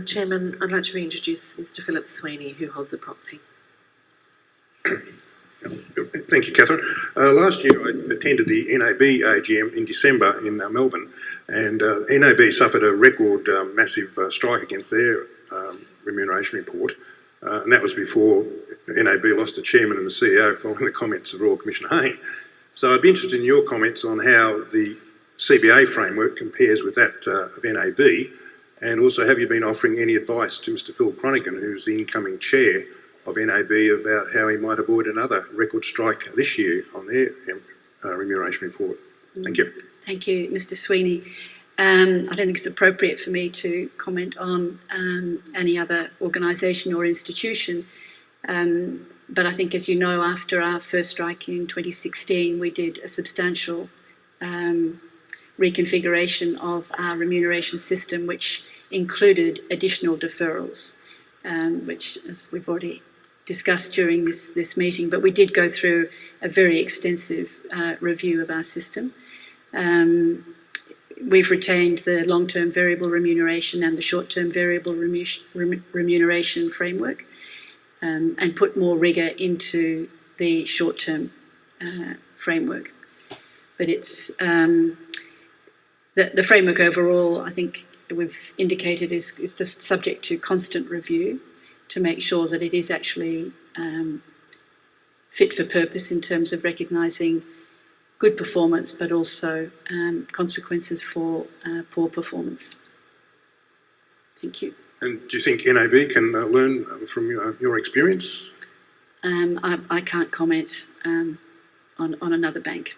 Chairman, I'd like to reintroduce Mr. Philip Sweeney, who holds a proxy. Thank you, Catherine. Last year I attended the NAB AGM in December in Melbourne, and NAB suffered a record massive strike against their remuneration report, and that was before NAB lost the chairman and the CEO following the comments of Royal Commissioner Hayne. So I'd be interested in your comments on how the CBA framework compares with that of NAB, and also have you been offering any advice to Mr. Phil Chronican, who's the incoming chair of NAB, about how he might avoid another record strike this year on their remuneration report? Thank you. Thank you, Mr. Sweeney. I don't think it's appropriate for me to comment on any other organisation or institution, but I think, as you know, after our first strike in 2016, we did a substantial reconfiguration of our remuneration system, which included additional deferrals, which, as we've already discussed during this meeting, but we did go through a very extensive review of our system. We've retained the long-term variable remuneration and the short-term variable remuneration framework, and put more rigour into the short-term framework. But it's the framework overall, I think we've indicated, is just subject to constant review to make sure that it is actually fit for purpose in terms of recognising good performance, but also consequences for poor performance. Thank you. And do you think NAB can learn from your experience? I can't comment on another bank.